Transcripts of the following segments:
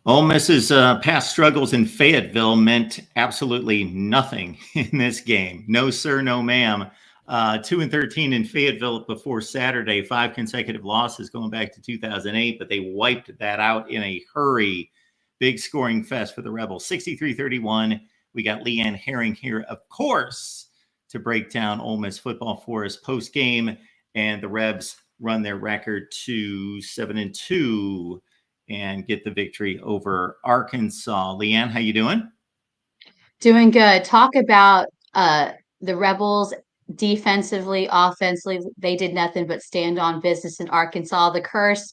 Ole Miss's past struggles in Fayetteville meant absolutely nothing in this game. No, sir, no, ma'am. 2-13 in Fayetteville before Saturday, 5 consecutive losses going back to 2008, but they wiped that out in a hurry. Big scoring fest for the Rebels, 63-31. We got Leanne Herring here, of course, to break down Ole Miss football for us post game, and the Rebs run their record to 7-2 and get the victory over Arkansas. Leanne, how you doing? Doing good. Talk about the Rebels defensively, offensively. They did nothing but stand on business in Arkansas. The curse,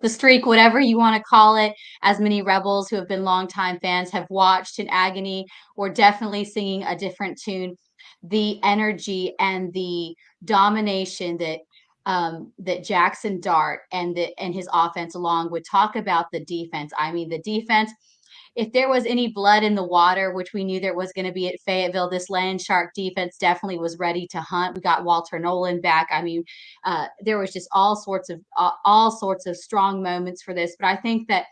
the streak, whatever you want to call it, as many Rebels who have been longtime fans have watched in agony. We're definitely singing a different tune. The energy and the domination that Jackson Dart and his offense along would talk about the defense. I mean, the defense, if there was any blood in the water, which we knew there was going to be at Fayetteville, this Land Shark defense definitely was ready to hunt. We got Walter Nolan back. I mean, there was just all sorts of strong moments for this. But I think that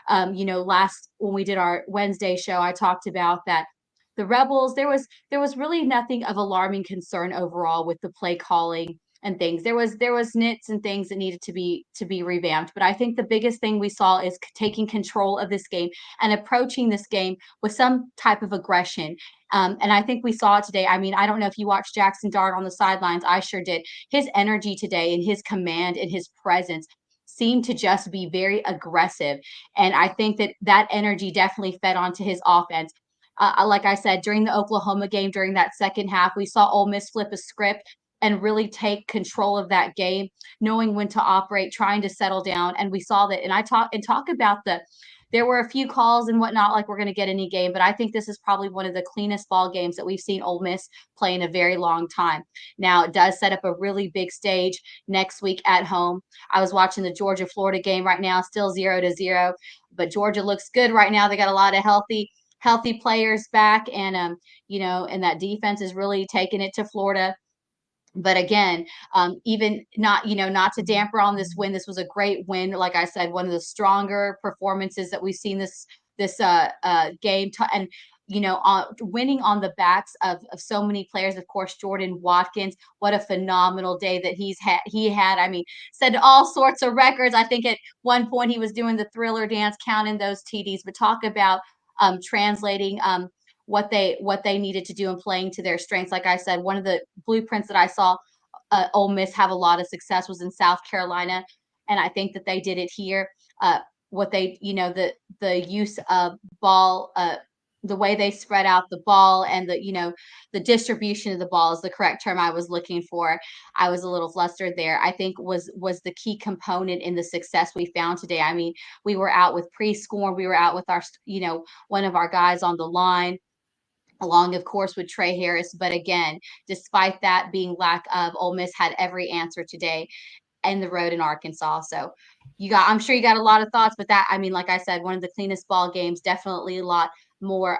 last when we did our Wednesday show, I talked about that the Rebels, there was really nothing of alarming concern overall with the play calling and things. There was nits and things that needed to be revamped. But I think the biggest thing we saw is taking control of this game and approaching this game with some type of aggression. And I think we saw it today. I mean, I don't know if you watched Jackson Dart on the sidelines. I sure did. His energy today and his command and his presence seemed to just be very aggressive. And I think that energy definitely fed onto his offense. Like I said, during the Oklahoma game, during that second half, we saw Ole Miss flip a script and really take control of that game, knowing when to operate, trying to settle down. And we saw that. And I talk about there were a few calls and whatnot, like we're going to get any game, but I think this is probably one of the cleanest ball games that we've seen Ole Miss play in a very long time. Now, it does set up a really big stage next week at home. I was watching the Georgia Florida game right now, still 0-0, but Georgia looks good right now. They got a lot of healthy players back, and and that defense is really taking it to Florida. But again, even not to damper on this win, this was a great win. Like I said, one of the stronger performances that we've seen this game, and winning on the backs of so many players. Of course, Jordan Watkins, what a phenomenal day that he had. I mean, set all sorts of records. I think at one point he was doing the Thriller dance, counting those TDs. But talk about translating what they needed to do and playing to their strengths. Like I said, one of the blueprints that I saw Ole Miss have a lot of success was in South Carolina, and I think that they did it here. What they, the use of ball, the way they spread out the ball, and the distribution of the ball is the correct term I was looking for. I was a little flustered there. I think was the key component in the success we found today. I mean, we were out with pre-score, we were out with our, one of our guys on the line, along, of course, with Trey Harris. But again, despite that being lack of, Ole Miss had every answer today in the road in Arkansas. So I'm sure you got a lot of thoughts, but that, I mean, like I said, one of the cleanest ball games, definitely a lot more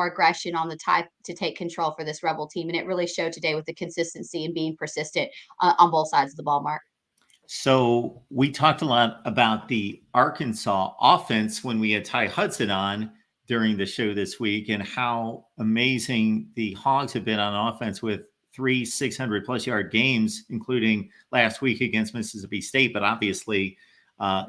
aggression on the type to take control for this Rebel team. And it really showed today with the consistency and being persistent on both sides of the ball, Mark. So we talked a lot about the Arkansas offense when we had Ty Hudson on during the show this week, and how amazing the Hogs have been on offense with 3 600+ yard games, including last week against Mississippi State. But obviously,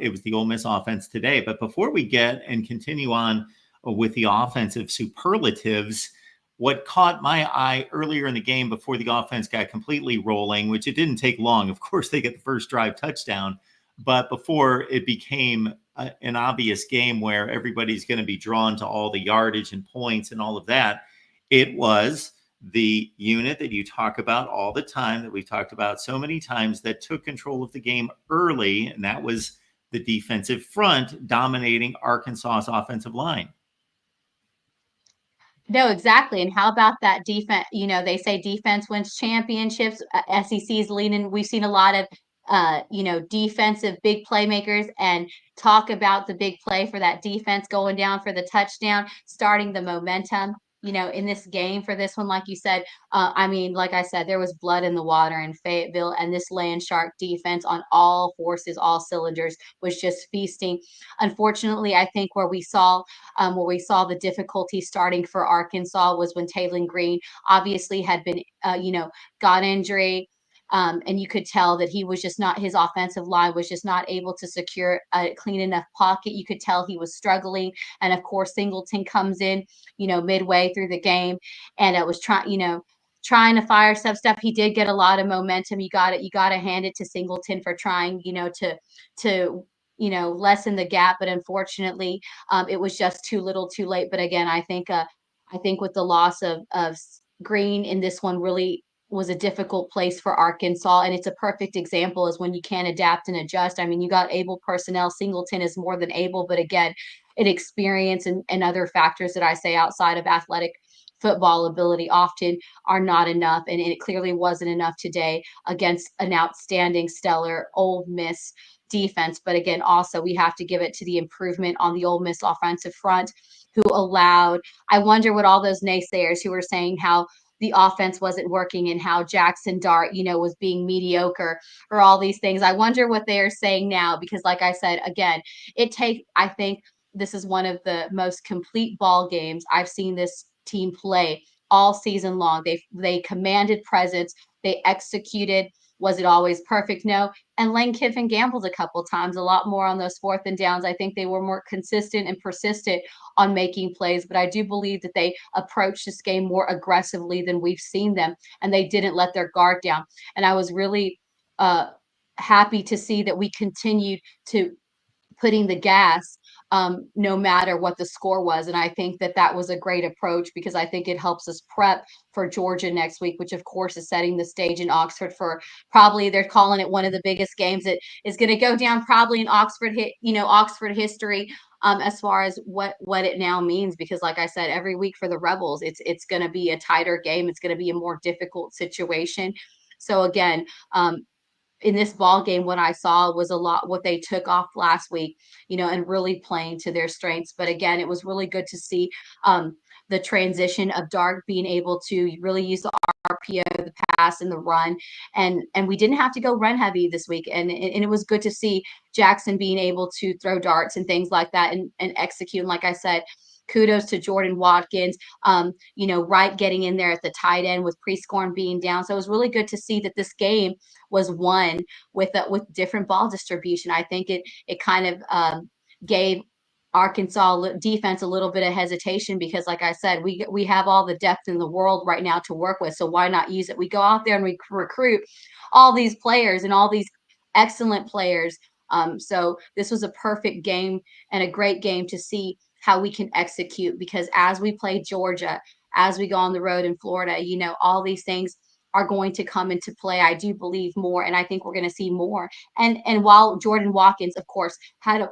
it was the Ole Miss offense today. But before we get and continue on with the offensive superlatives, what caught my eye earlier in the game before the offense got completely rolling, which it didn't take long. Of course, they get the first drive touchdown, but before it became an obvious game where everybody's going to be drawn to all the yardage and points and all of that, it was the unit that you talk about all the time, that we've talked about so many times, that took control of the game early, and that was the defensive front dominating Arkansas's offensive line. No, exactly. And how about that defense? They say defense wins championships. SEC's leaning. We've seen a lot of, defensive big playmakers, and talk about the big play for that defense going down for the touchdown, starting the momentum. in this game for this one, like you said, I mean, like I said, there was blood in the water in Fayetteville, and this Land Shark defense on all forces, all cylinders, was just feasting. Unfortunately, I think where we saw the difficulty starting for Arkansas was when Taylon Green obviously had been, got injury. And you could tell that he was just not, his offensive line was just not able to secure a clean enough pocket. You could tell he was struggling. And of course, Singleton comes in, midway through the game, and it was trying to fire stuff. He did get a lot of momentum. You got to hand it to Singleton for trying, to lessen the gap. But unfortunately, it was just too little, too late. But again, I think with the loss of Green in this one, really was a difficult place for Arkansas. And it's a perfect example is when you can't adapt and adjust. I mean, you got able personnel. Singleton is more than able, but again, experience and other factors that I say outside of athletic football ability often are not enough. And it clearly wasn't enough today against an outstanding, stellar Ole Miss defense. But again, also we have to give it to the improvement on the Ole Miss offensive front, who allowed, I wonder what all those naysayers who were saying how the offense wasn't working and how Jackson Dart, was being mediocre or all these things. I wonder what they are saying now, because like I said, again, I think this is one of the most complete ball games I've seen this team play all season long. They commanded presence, they executed. Was it always perfect? No. And Lane Kiffin gambled a couple times, a lot more on those fourth and downs. I think they were more consistent and persistent on making plays, but I do believe that they approached this game more aggressively than we've seen them, and they didn't let their guard down. And I was really happy to see that we continued to putting the gas, no matter what the score was. And I think that that was a great approach, because I think it helps us prep for Georgia next week, which of course is setting the stage in Oxford for, probably they're calling it one of the biggest games that is going to go down probably in Oxford history. As far as what it now means, because like I said, every week for the Rebels, it's going to be a tighter game. It's going to be a more difficult situation. So again, in this ball game, what I saw was a lot what they took off last week, and really playing to their strengths. But again, it was really good to see the transition of Dart being able to really use the RPO, the pass, and the run, and we didn't have to go run heavy this week, and it was good to see Jackson being able to throw darts and things like that and execute. And like I said, kudos to Jordan Watkins, Wright getting in there at the tight end with Prescorn being down. So it was really good to see that this game was won with different ball distribution. I think it kind of gave Arkansas defense a little bit of hesitation, because like I said, we have all the depth in the world right now to work with. So why not use it? We go out there and we recruit all these players and all these excellent players. So this was a perfect game and a great game to see how we can execute, because as we play Georgia, as we go on the road in Florida, all these things are going to come into play. I do believe more, and I think we're going to see more. And while Jordan Watkins, of course, had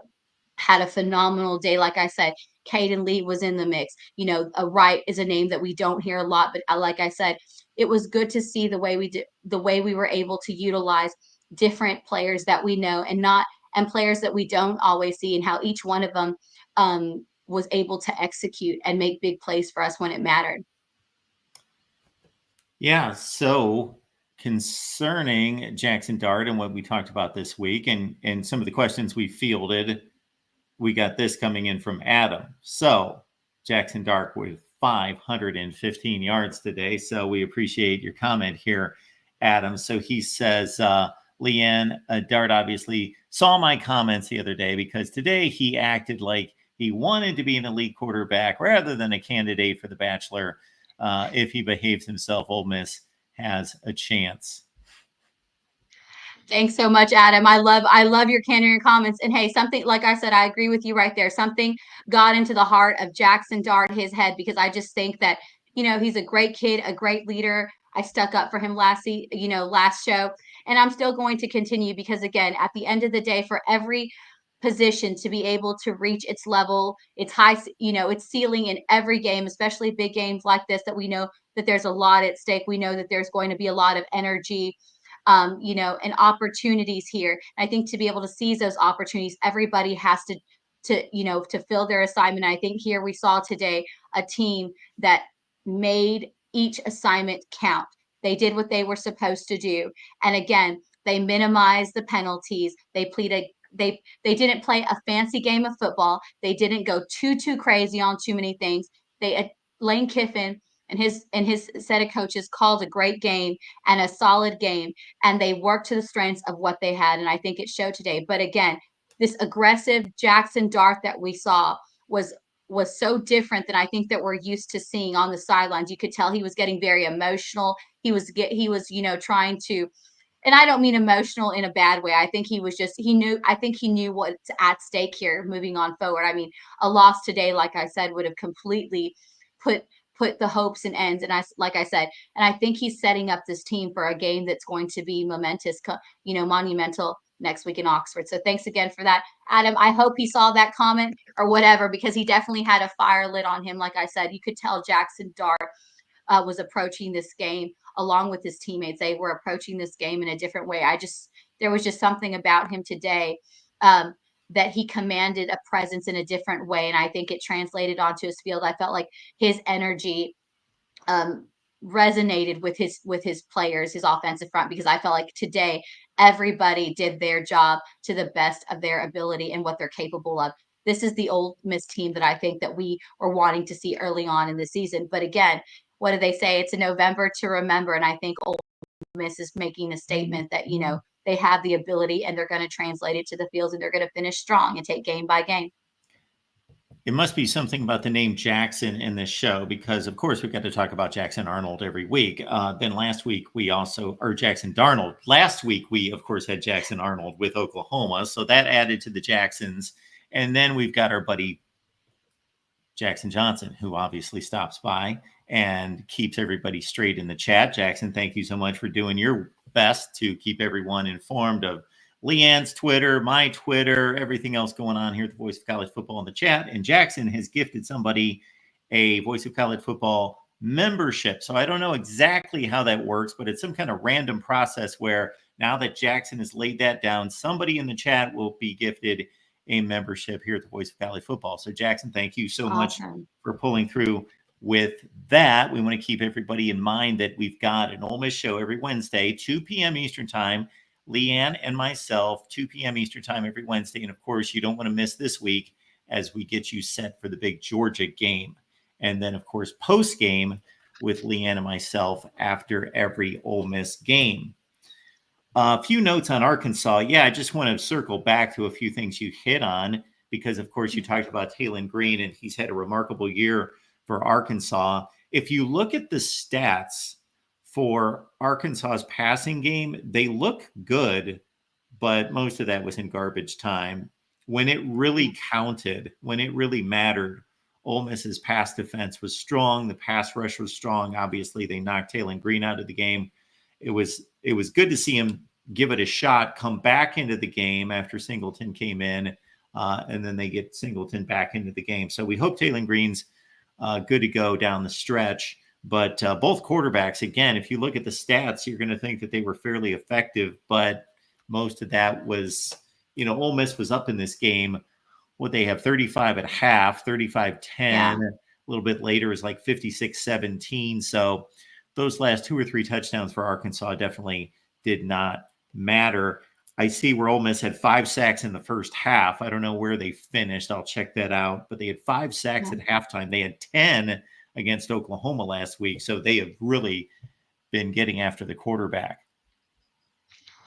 a phenomenal day, like I said, Caden Lee was in the mix. Wright is a name that we don't hear a lot, but like I said, it was good to see the way we were able to utilize different players that we know and players that we don't always see, and how each one of them was able to execute and make big plays for us when it mattered. Yeah. So concerning Jackson Dart and what we talked about this week, and some of the questions we fielded, we got this coming in from Adam. So Jackson Dart with 515 yards today. So we appreciate your comment here, Adam. So he says, Leanne, Dart obviously saw my comments the other day, because today he acted like he wanted to be an elite quarterback rather than a candidate for the Bachelor. If he behaves himself, Ole Miss has a chance. Thanks so much, Adam. I love your candor and comments. And hey, something, like I said, I agree with you right there. Something got into the heart of Jackson Dart, his head, because I just think that, he's a great kid, a great leader. I stuck up for him last show, and I'm still going to continue, because again, at the end of the day, for every position to be able to reach its level, its high, its ceiling in every game, especially big games like this, that we know that there's a lot at stake. We know that there's going to be a lot of energy, and opportunities here. I think to be able to seize those opportunities, everybody has to fill their assignment. I think here we saw today a team that made each assignment count. They did what they were supposed to do. And again, they minimized the penalties. They didn't play a fancy game of football. They didn't go too crazy on too many things. They Lane Kiffin and his set of coaches called a great game and a solid game, and they worked to the strengths of what they had, and I think it showed today. But again, this aggressive Jackson Dart that we saw was so different than I think that we're used to seeing on the sidelines. You could tell he was getting very emotional. He was trying to, and I don't mean emotional in a bad way. I think he knew what's at stake here moving on forward. I mean, a loss today, like I said, would have completely put put the hopes and ends. And like I said, and I think he's setting up this team for a game that's going to be momentous, monumental next week in Oxford. So thanks again for that, Adam. I hope he saw that comment or whatever, because he definitely had a fire lit on him. Like I said, you could tell Jackson Dart was approaching this game along with his teammates. They were approaching this game in a different way. There was just something about him today that he commanded a presence in a different way. And I think it translated onto his field. I felt like his energy resonated with his players, his offensive front, because I felt like today everybody did their job to the best of their ability and what they're capable of. This is the Ole Miss team that I think that we were wanting to see early on in the season. But again, what do they say? It's a November to remember. And I think Ole Miss is making a statement that, they have the ability and they're going to translate it to the fields and they're going to finish strong and take game by game. It must be something about the name Jackson in this show, because, of course, we've got to talk about Jackson Arnold every week. Then last week, or Jackson Darnold. Last week, we, of course, had Jackson Arnold with Oklahoma. So that added to the Jacksons. And then we've got our buddy Jackson Johnson, who obviously stops by and keeps everybody straight in the chat. Jackson, thank you so much for doing your best to keep everyone informed of Leanne's Twitter, my Twitter, everything else going on here at the Voice of College Football in the chat. And Jackson has gifted somebody a Voice of College Football membership. So I don't know exactly how that works, but it's some kind of random process where now that Jackson has laid that down, somebody in the chat will be gifted a membership here at the Voice of College Football. So Jackson, thank you so much for pulling through with that. We want to keep everybody in mind that we've got an Ole Miss show every Wednesday, 2 p.m. Eastern time. Leanne and myself, 2 p.m. Eastern time every Wednesday. And of course, you don't want to miss this week as we get you set for the big Georgia game. And then, of course, post game with Leanne and myself after every Ole Miss game. A few notes on Arkansas. Yeah, I just want to circle back to a few things you hit on, because, of course, you talked about Taylon Green, and he's had a remarkable year for Arkansas. If you look at the stats for Arkansas's passing game, they look good, but most of that was in garbage time. When it really counted, when it really mattered, Ole Miss's pass defense was strong. The pass rush was strong. Obviously, they knocked Taylon Green out of the game. It was good to see him give it a shot, come back into the game after Singleton came in, and then they get Singleton back into the game. So we hope Taylon Green's good to go down the stretch. But both quarterbacks, again, if you look at the stats, you're going to think that they were fairly effective. But most of that was, Ole Miss was up in this game. What they have 35 at half, 35-10. Yeah. A little bit later is like 56-17. So those last 2 or 3 touchdowns for Arkansas definitely did not matter. I see where Ole Miss had 5 sacks in the first half. I don't know where they finished. I'll check that out. But they had 5 sacks at halftime. They had 10 against Oklahoma last week. So they have really been getting after the quarterback.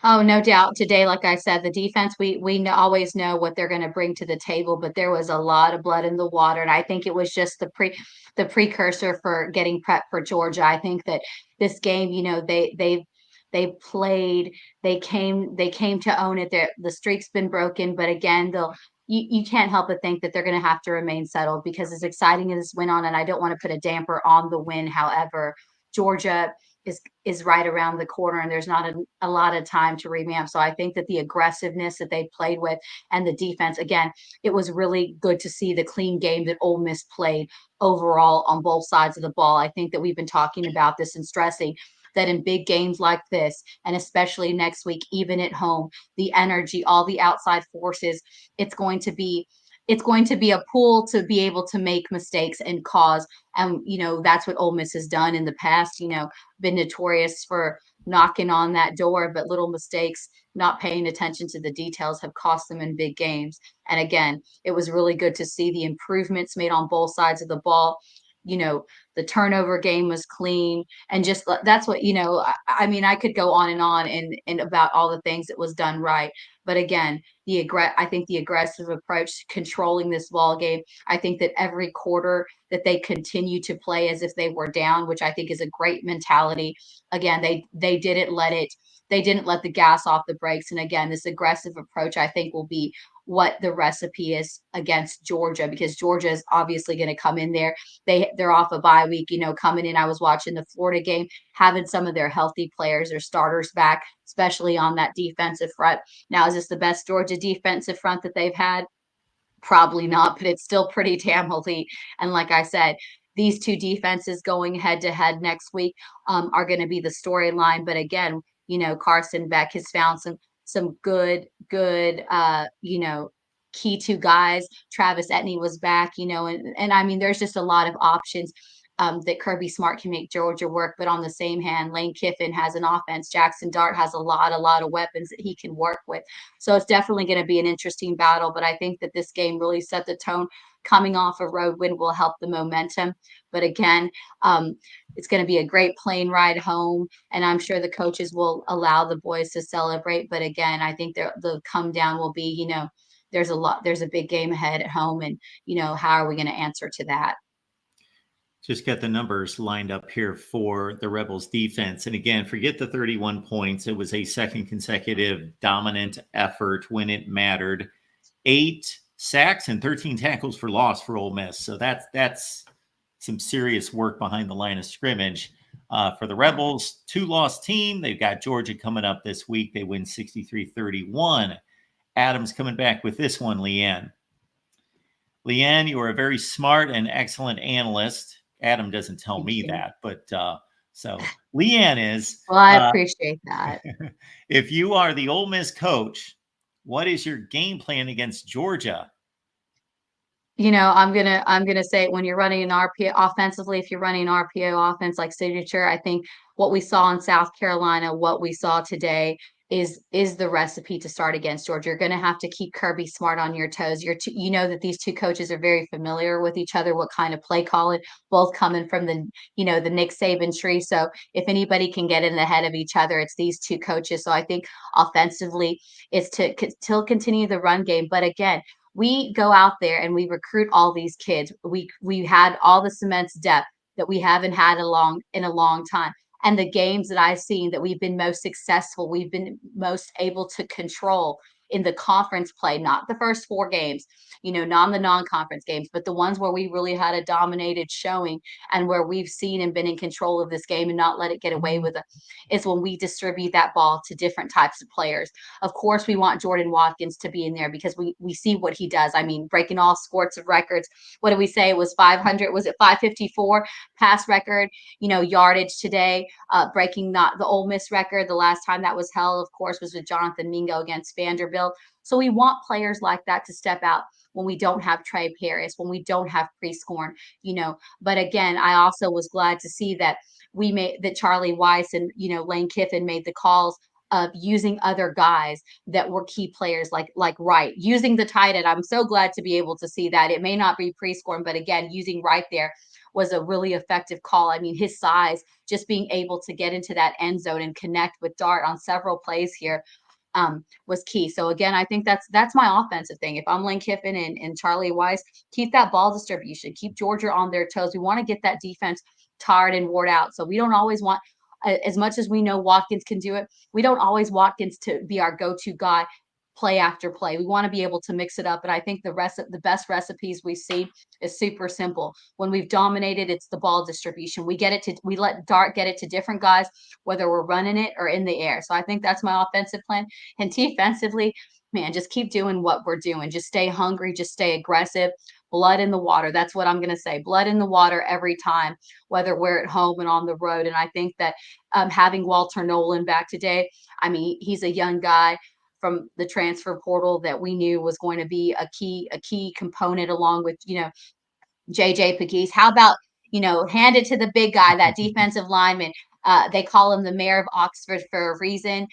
Oh, no doubt. Today, like I said, the defense, we always know what they're going to bring to the table, but there was a lot of blood in the water. And I think it was just the precursor for getting prepped for Georgia. I think that this game, they played, they came to own it. The streak's been broken, but again, you can't help but think that they're going to have to remain settled, because as exciting as this went on, and I don't want to put a damper on the win. However, Georgia is right around the corner, and there's not a lot of time to revamp. So I think that the aggressiveness that they played with and the defense, again, it was really good to see the clean game that Ole Miss played overall on both sides of the ball. I think that we've been talking about this and stressing that in big games like this, and especially next week, even at home, the energy, all the outside forces, it's going to be it's going to be a pool to be able to make mistakes and cause. And, that's what Ole Miss has done in the past, been notorious for knocking on that door, but little mistakes, not paying attention to the details have cost them in big games. And again, it was really good to see the improvements made on both sides of the ball. You know, the turnover game was clean, and just that's what, I mean, I could go on and about all the things that was done right. But again, I think the aggressive approach controlling this ball game. I think that every quarter that they continue to play as if they were down, which I think is a great mentality. Again, they didn't let the gas off the brakes. And again, this aggressive approach, I think, will be what the recipe is against Georgia, because Georgia is obviously going to come in there. They're off a bye week, coming in. I was watching the Florida game, having some of their healthy players or starters back, especially on that defensive front. Now, is this the best Georgia defensive front that they've had? Probably not, but it's still pretty damn elite. And like I said, these two defenses going head to head next week are going to be the storyline. But again, Carson Beck has found some good key two guys. Travis Etney was back, and I mean, there's just a lot of options. That Kirby Smart can make Georgia work, but on the same hand, Lane Kiffin has an offense. Jackson Dart has a lot of weapons that he can work with. So it's definitely going to be an interesting battle. But I think that this game really set the tone. Coming off a road win will help the momentum. But again, it's going to be a great plane ride home, and I'm sure the coaches will allow the boys to celebrate. But again, I think the come down will be, there's a big game ahead at home, and how are we going to answer to that? Just got the numbers lined up here for the Rebels defense. And again, forget the 31 points. It was a second consecutive dominant effort when it mattered. 8 sacks and 13 tackles for loss for Ole Miss. So that's some serious work behind the line of scrimmage. For the Rebels, 2-loss team. They've got Georgia coming up this week. They win 63-31. Adams coming back with this one, Leanne. Leanne, you are a very smart and excellent analyst. Adam doesn't tell me that, but so Leanne is. Well, I appreciate that. If you are the Ole Miss coach, what is your game plan against Georgia? I'm gonna say, when you're running an RPO offensively, if you're running an RPO offense like signature, I think what we saw in South Carolina, what we saw today is the recipe to start against Georgia. You're going to have to keep Kirby Smart on your toes. You know that these two coaches are very familiar with each other, what kind of play calling, both coming from the Nick Saban tree. So if anybody can get in the head of each other, it's these two coaches. So I think offensively, it's to still continue the run game. But again, we go out there and we recruit all these kids. We had all the cements depth that we haven't had in a long time. And the games that I've seen that we've been most successful, we've been most able to control in the conference play, not the first 4 games, not the non-conference games, but the ones where we really had a dominated showing and where we've seen and been in control of this game and not let it get away with it, is when we distribute that ball to different types of players. Of course, we want Jordan Watkins to be in there because we see what he does. I mean, breaking all sorts of records. What did we say? It was 500, was it 554 pass record, yardage today, breaking not the Ole Miss record. The last time that was held, of course, was with Jonathan Mingo against Vanderbilt. So we want players like that to step out when we don't have Trey Paris, when we don't have Prescorn, But again, I also was glad to see that Charlie Weiss and Lane Kiffin made the calls of using other guys that were key players like Wright, using the tight end. I'm so glad to be able to see that. It may not be Prescorn, but again, using Wright there was a really effective call. I mean, his size, just being able to get into that end zone and connect with Dart on several plays here was key. So again, I think that's my offensive thing. If I'm Lane Kiffin and Charlie Weiss, keep that ball distribution, keep Georgia on their toes. We want to get that defense tired and worn out. So we don't always want, as much as we know Watkins can do it, we don't always Watkins to be our go-to guy play after play. We want to be able to mix it up. And I think the best recipes we see is super simple. When we've dominated, it's the ball distribution. We let Dart get it to different guys, whether we're running it or in the air. So I think that's my offensive plan. And defensively, man, just keep doing what we're doing. Just stay hungry, just stay aggressive. Blood in the water. That's what I'm going to say. Blood in the water every time, whether we're at home and on the road. And I think that having Walter Nolan back today, I mean, he's a young guy from the transfer portal that we knew was going to be a key component, along with, JJ Pegues. How about, hand it to the big guy, that defensive lineman? They call him the mayor of Oxford for a reason.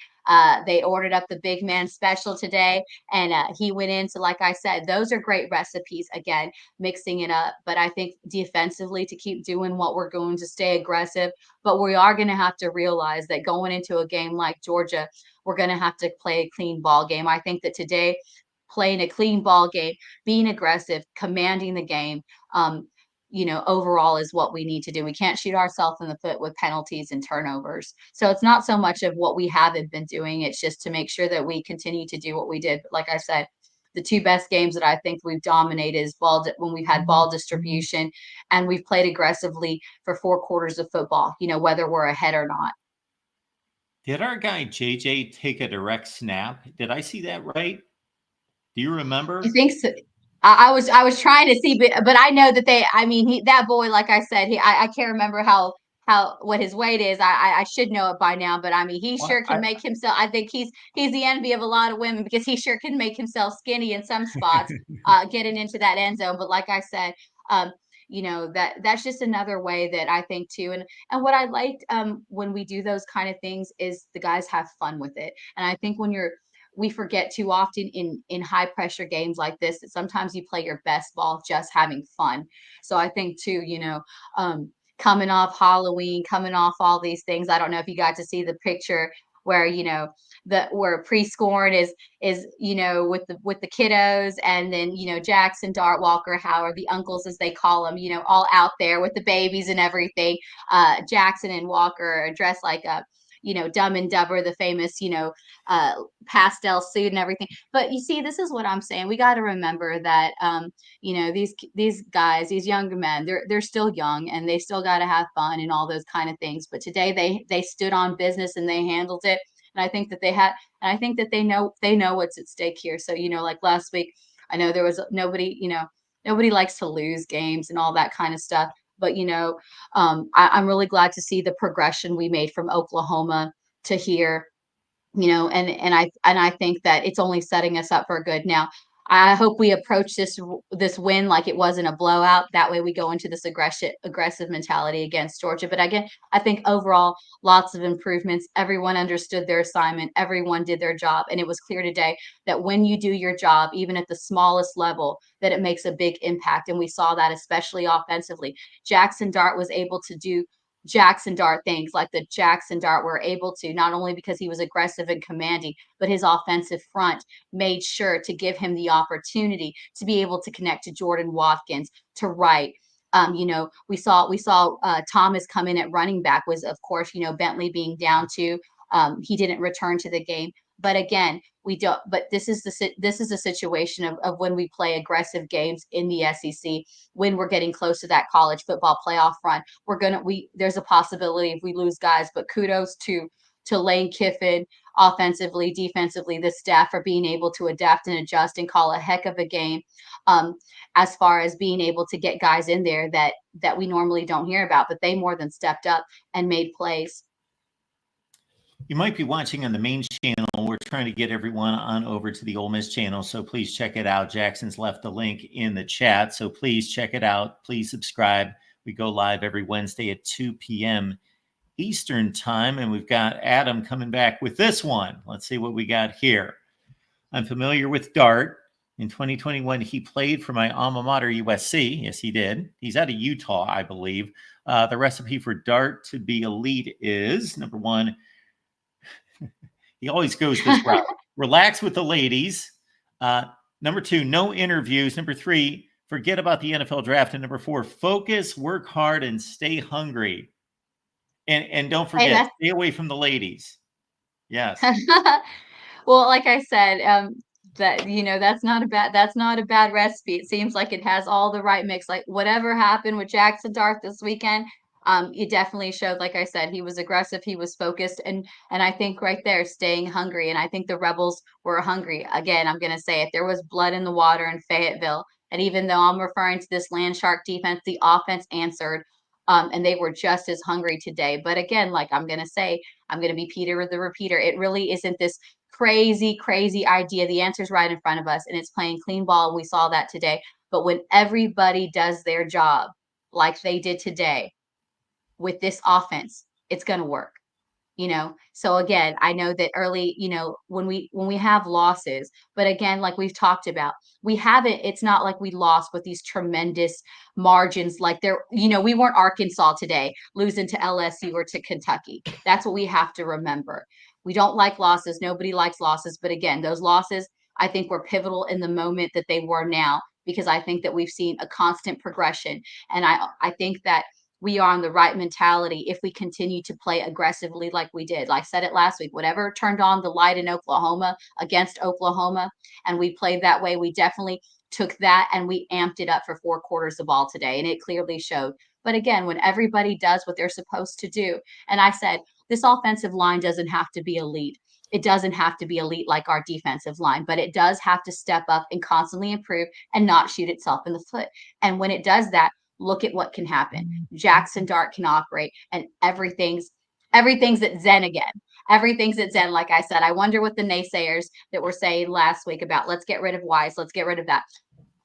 They ordered up the big man special today, and he went into, like I said, those are great recipes. Again, mixing it up. But I think defensively, to keep doing what we're going, to stay aggressive. But we are going to have to realize that going into a game like Georgia, we're going to have to play a clean ball game. I think that today, playing a clean ball game, being aggressive, commanding the game, overall is what we need to do. We can't shoot ourselves in the foot with penalties and turnovers. So it's not so much of what we haven't been doing. It's just to make sure that we continue to do what we did. But like I said, the two best games that I think we've dominated is when we've had ball distribution and we've played aggressively for 4 quarters of football, whether we're ahead or not. Did our guy JJ take a direct snap? Did I see that right? Do you I remember? think so. I was trying to see, but I know that that boy, like I said, I can't remember what his weight is. I should know it by now, but I mean, he Well, sure can make himself. I think he's the envy of a lot of women, because he sure can make himself skinny in some spots, getting into that end zone. But like I said, um, that's just another way that I think too. And what I liked, when we do those kind of things, is the guys have fun with it. And I think we forget too often in high pressure games like this that sometimes you play your best ball just having fun. So I think too, coming off Halloween, coming off all these things. I don't know if you got to see the picture where, where pre-scoring is, with the kiddos, and then, Jackson, Dart, Walker, Howard, the uncles as they call them, all out there with the babies and everything. Jackson and Walker are dressed like a, Dumb and Dumber, the famous, uh, pastel suit and everything. But you see, this is what I'm saying. We got to remember that, these guys, these younger men, they're still young, and they still got to have fun and all those kind of things. But today they stood on business and they handled it. And I think that I think that they know what's at stake here. So, like last week, I know there was nobody likes to lose games and all that kind of stuff. But, I'm really glad to see the progression we made from Oklahoma to here, and I think that it's only setting us up for good. Now, I hope we approach this win like it wasn't a blowout. That way we go into this aggressive mentality against Georgia. But again, I think overall, lots of improvements. Everyone understood their assignment, everyone did their job, and it was clear today that when you do your job, even at the smallest level, that it makes a big impact. And we saw that especially offensively. Jackson Dart was able to do Jackson Dart things like the Jackson Dart were able to, not only because he was aggressive and commanding, but his offensive front made sure to give him the opportunity to be able to connect to Jordan Watkins, to Wright. We saw Thomas come in at running back, was of course, Bentley being down to, he didn't return to the game. But again, we don't. But this is a situation of when we play aggressive games in the SEC, when we're getting close to that college football playoff run. There's a possibility if we lose guys, but kudos to Lane Kiffin, offensively, defensively, the staff, for being able to adapt and adjust and call a heck of a game, as far as being able to get guys in there that we normally don't hear about, but they more than stepped up and made plays. You might be watching on the main channel. We're trying to get everyone on over to the Ole Miss channel, so please check it out. Jackson's left the link in the chat, so please check it out. Please subscribe. We go live every Wednesday at 2 p.m. Eastern time, and we've got Adam coming back with this one. Let's see what we got here. I'm familiar with Dart. In 2021, he played for my alma mater, USC. Yes, he did. He's out of Utah, I believe. The recipe for Dart to be elite is, number one, he always goes this route. Relax with the ladies. Number two, no interviews. Number three, forget about the NFL draft. And number four, focus, work hard, and stay hungry. And don't Hey, forget, stay away from the ladies. Yes. well, like I said, that's not a bad recipe. It seems like it has all the right mix. Like whatever happened with Jackson Dart this weekend, it definitely showed. Like I said, he was aggressive, he was focused, and I think right there, staying hungry. And I think the Rebels were hungry. Again, I'm gonna say it. There was blood in the water in Fayetteville, and even though I'm referring to this Land Shark defense, the offense answered. And they were just as hungry today. But again, like I'm going to say, I'm going to be Peter the repeater. It really isn't this crazy, crazy idea. The answer's right in front of us, and it's playing clean ball. We saw that today. But when everybody does their job like they did today with this offense, it's going to work. So again, I know that early, when we have losses, but again, like we've talked about, we haven't, it's not like we lost with these tremendous margins. Like we weren't Arkansas today losing to LSU or to Kentucky. That's what we have to remember. We don't like losses. Nobody likes losses. But again, those losses, I think, were pivotal in the moment that they were now, because I think that we've seen a constant progression. And I think that we are on the right mentality if we continue to play aggressively like we did. Like I said it last week, whatever turned on the light in Oklahoma against Oklahoma, and we played that way, we definitely took that and we amped it up for 4 quarters of ball today, and it clearly showed. But again, when everybody does what they're supposed to do, and I said, this offensive line doesn't have to be elite. It doesn't have to be elite like our defensive line, but it does have to step up and constantly improve and not shoot itself in the foot. And when it does that, look at what can happen. Jackson Dart can operate, and everything's at Zen again. Everything's at Zen. Like I said, I wonder what the naysayers that were saying last week about let's get rid of Wise, let's get rid of that.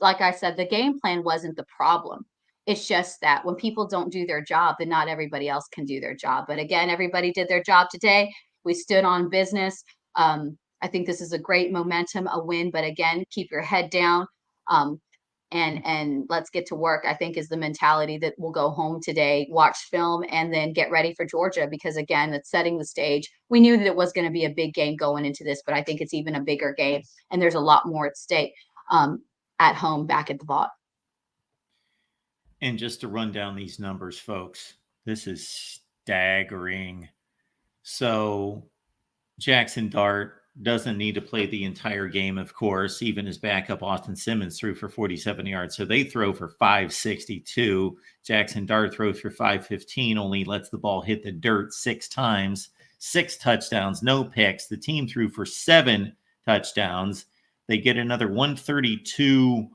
Like I said, the game plan wasn't the problem. It's just that when people don't do their job, then not everybody else can do their job. But again, everybody did their job today. We stood on business. I think this is a great momentum, a win. But again, keep your head down. And let's get to work, I think, is the mentality that we'll go home today, watch film, and then get ready for Georgia, because again, it's setting the stage. We knew that it was going to be a big game going into this, but I think it's even a bigger game, and there's a lot more at stake at home back at the Vaught. And just to run down these numbers, folks, this is staggering. So Jackson Dart doesn't need to play the entire game, of course. Even his backup, Austin Simmons, threw for 47 yards. So they throw for 562. Jackson Dart throws for 515, only lets the ball hit the dirt 6 times, 6 touchdowns, no picks. The team threw for 7 touchdowns. They get another 132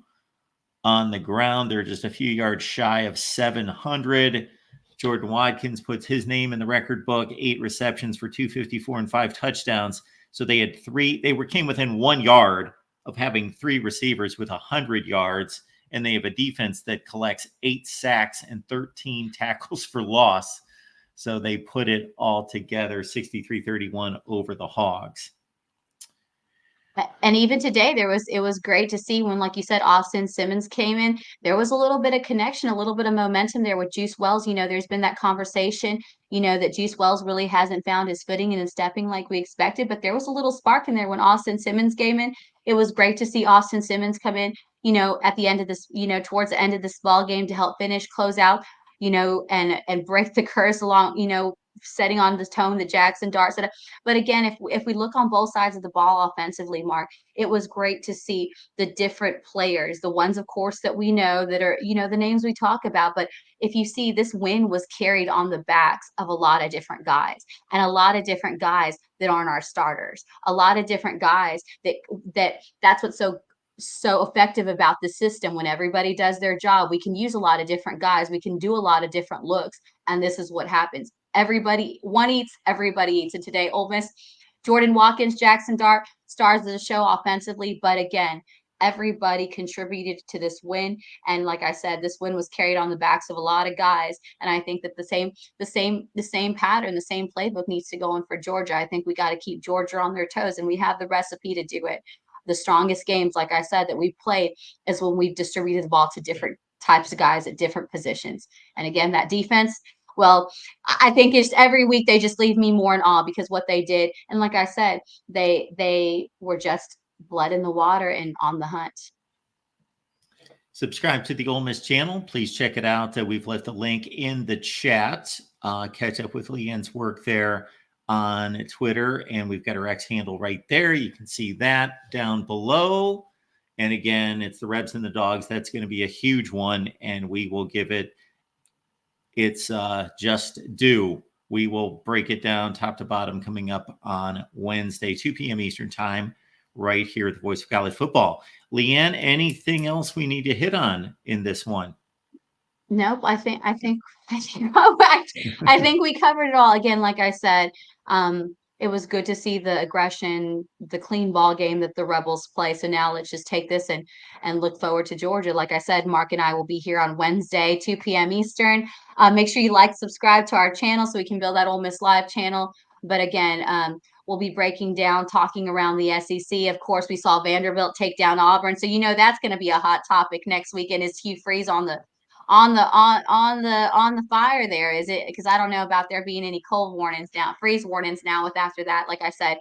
on the ground. They're just a few yards shy of 700. Jordan Watkins puts his name in the record book, 8 receptions for 254 and 5 touchdowns. So they had 3, came within 1 yard of having 3 receivers with 100 yards. And they have a defense that collects 8 sacks and 13 tackles for loss. So they put it all together, 63-31 over the Hogs. And even today, it was great to see when, like you said, Austin Simmons came in. There was a little bit of connection, a little bit of momentum there with Juice Wells. There's been that conversation, that Juice Wells really hasn't found his footing and is stepping like we expected. But there was a little spark in there when Austin Simmons came in. It was great to see Austin Simmons come in, at the end of this, towards the end of this ball game to help close out, and break the curse along, setting on the tone that Jackson Dart set up. But again, if we look on both sides of the ball offensively, Mark, it was great to see the different players, the ones, of course, that we know that are, the names we talk about. But if you see, this win was carried on the backs of a lot of different guys, and a lot of different guys that aren't our starters, a lot of different guys that's what's so effective about the system. When everybody does their job, we can use a lot of different guys, we can do a lot of different looks, and this is what happens. One eats, everybody eats. And today, Ole Miss, Jordan Watkins, Jackson Dart, stars of the show offensively. But again, everybody contributed to this win. And like I said, this win was carried on the backs of a lot of guys. And I think that the same pattern, the same playbook needs to go in for Georgia. I think we got to keep Georgia on their toes, and we have the recipe to do it. The strongest games, like I said, that we've played is when we've distributed the ball to different types of guys at different positions. And again, that defense, well, I think it's every week they just leave me more in awe because what they did. And like I said, they were just blood in the water and on the hunt. Subscribe to the Ole Miss channel. Please check it out. We've left a link in the chat. Catch up with Leanne's work there on Twitter, and we've got her X handle right there. You can see that down below. And again, it's the Rebs and the Dogs. That's going to be a huge one, and we will give it its just due. We will break it down top to bottom coming up on Wednesday, 2 p.m. Eastern time, right here at the Voice of College Football. Leanne, anything else we need to hit on in this one? Nope. I think we covered it all. Again, like I said, it was good to see the aggression, the clean ball game that the Rebels play. So now let's just take this and look forward to Georgia. Like I said, Mark and I will be here on Wednesday, 2 p.m. Eastern. Make sure you like, subscribe to our channel so we can build that Ole Miss Live channel. But again, we'll be breaking down, talking around the SEC. Of course, we saw Vanderbilt take down Auburn, so you know that's going to be a hot topic next weekend. Is Hugh Freeze on the fire there? Is it, because I don't know about there being any cold warnings now, freeze warnings now with after that. Like I said,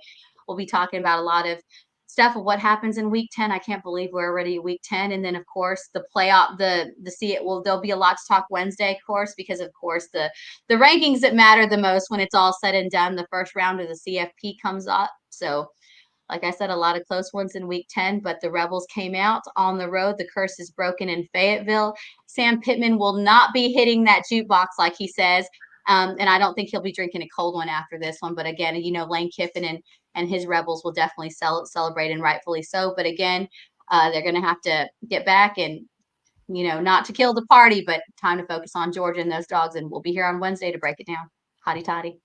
we'll be talking about a lot of stuff of what happens in week 10. I can't believe we're already week 10. And then of course the playoff, the see it, well, there'll be a lot to talk Wednesday, of course, because of course the rankings that matter the most when it's all said and done, the first round of the CFP comes up. So like I said, a lot of close ones in week 10, but the Rebels came out on the road. The curse is broken in Fayetteville. Sam Pittman will not be hitting that jukebox like he says. And I don't think he'll be drinking a cold one after this one. But again, you know, Lane Kiffin and his Rebels will definitely celebrate, and rightfully so. But again, they're going to have to get back and, you know, not to kill the party, but time to focus on Georgia and those dogs. And we'll be here on Wednesday to break it down. Hotty toddy.